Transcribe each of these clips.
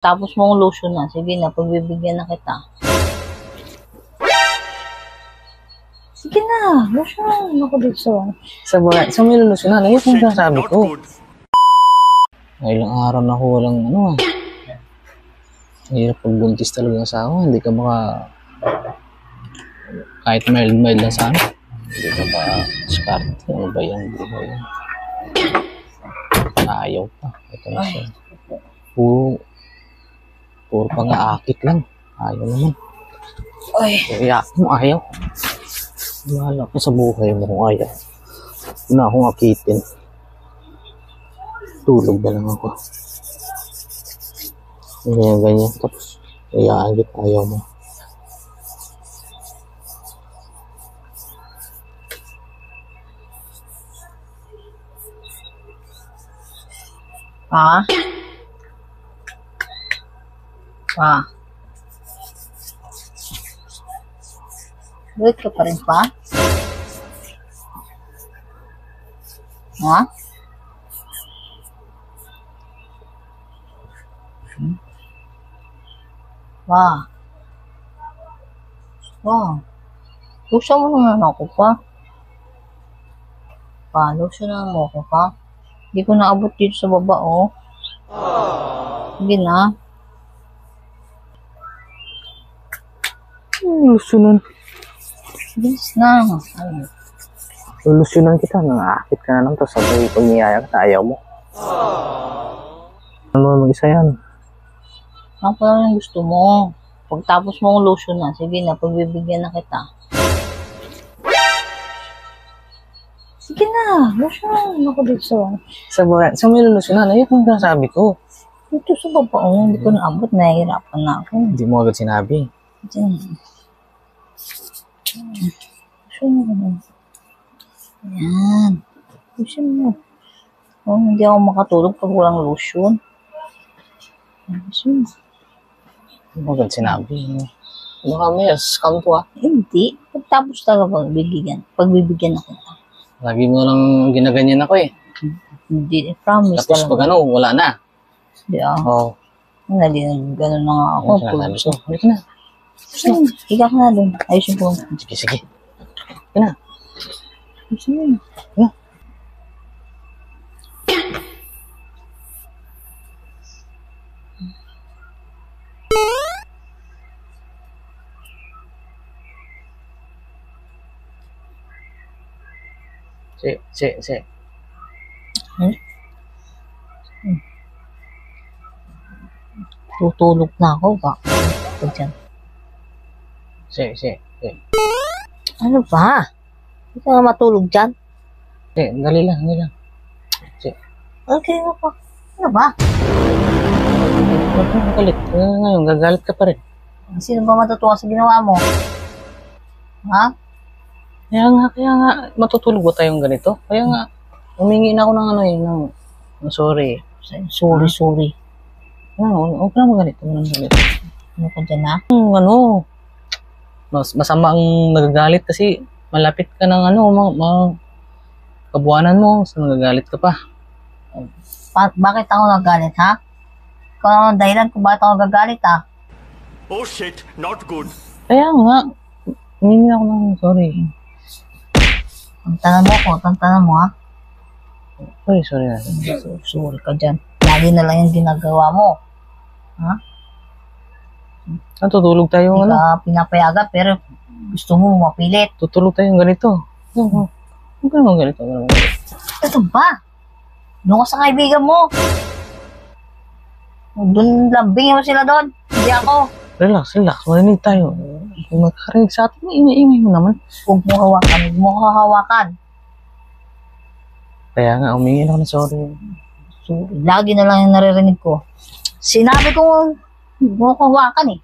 Tapos mong lotion na. Sige na, pagbibigyan na kita. Sige na, lotion na ako dito. Sa may lulusyon na, ayun yung sabi ko. Ilang araw na ako walang hirap pagbuntis talaga sa asawa. Hindi ka kahit mild lang sana. Hindi ka ba skarte? Ano ba yung buhay yan? Ayaw pa. Ito na siya. Puro pang-aakit lang. Ayaw naman. Iyak mo, ayaw. Bahala ko sa buhay mo kung ayaw. Hindi na akong akitin. Tulog na lang ako. Ganyan. Tapos, iyaagit ayaw mo. Pa? Wait ka pa rin, pa? Ha? Lotion mo naman ako, pa. Lotion naman mo ako, pa. Hindi ko naabot dito sa baba, oh. Sige na. Lulusyonan. Bilis na. Lulusyonan kita. Nangaakit ka na lang. Tapos sabay pag niyaya ka, ayaw mo. Ano mag-isa yan? Ako lang yung gusto mo. Pagtapos mong lotion na, sige na, pagbibigyan na kita. Sige na, lotion na ako dito. Sa may lulusyonan, ayun yung sabi ko. Dito sa baba, oh, hindi ko naabot, nahihirapan na ako. Hindi mo agad sinabi. Diyan. Lotion mo. Ayan. Lotion mo. Oh, hindi ako makatulog pag walang lotion. Lotion mo. Hindi mo agad sinabi. Baka may scam to, ah. Hindi. Pagtapos talaga pagbibigyan ako. Lagi mo lang ginaganyan ako, eh. Hindi, promise. Tapos pag wala na. Hindi ah. Oo. Gano'n na nga ako. Sinasabi ko. Halika na. Higa ka na doon. Ayusin ko. Sige. Halika na. Ayusin mo. Sige. Tutulog na ako ba? Diyan. Sige. Ano ba? Hindi ka nga matulog dyan? Sige, dali lang. Sige. Okay nga pa. Ano ba? Huwag kang magalit. Ngayon, gagalit ka pa rin. Sino ba matutuwa sa ginawa mo? Ha? Kaya nga, matutulog ba tayong ganito? Kaya nga, humingi na ako ng sorry. Sorry. Huwag ka na magalit. Ano ka dyan ha? Masama ang nagagalit kasi malapit ka ng kabuanan mo, so nagagalit ka pa. Bakit ako nagalit ha? Ikaw ang dahilan kung bakit ako nagagalit ha? Oh shit, not good. Kaya nga, humingi ako ng sorry. Tantanan mo ha? Sorry na. Sorry ka dyan. Lagi na lang yung ginagawa mo. Ha? Tutulog tayo Hindi ka pinapayagan pero gusto mo mapilit. Tutulog tayong ganito. Huwag ka naman ganito. Ito ba? Doon ka sa kaibigan mo. Doon lambingin mo sila doon. Hindi ako. Relax. Marinig tayo. Kung magkakarinig sa atin, ingay mo naman. Huwag mo hawakan. Kaya nga, humingi ako ng sorry. Lagi na lang yung naririnig ko. Sinabi ko, huwag mo hawakan eh.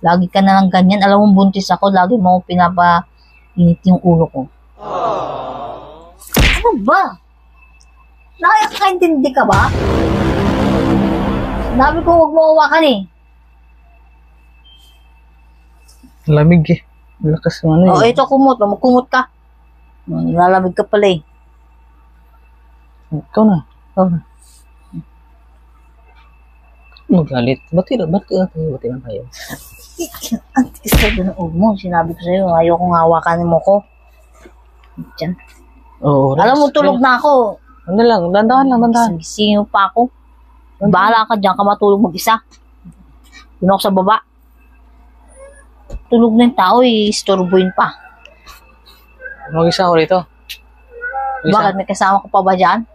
Lagi ka na lang ganyan. Alam mo, buntis ako. Lagi mo pinapainit yung ulo ko. Ano ba? Nakakaintindi ka ba? Sinabi ko, huwag mo hawakan eh. Lamig eh. Lakas ng Oh, ito kumot. Magkumot ka. Nilalamig ka pala eh. Ikaw na. Magalit. Ba't lang tayo? Ang tigas na doon ng ulo mo. Sinabi ko sa'yo, ayoko nga hawakan mo ko. Diyan. Oo. Alam mo, tulog na ako. Ano lang, dandahan. Gising pa ako. Bahala ka dyan ka matulog mag-isa. Doon ako sa baba. Tulog na yung tao, istorbuin pa. Mag-isa ako rito. Bakit? May kasama ko pa ba dyan?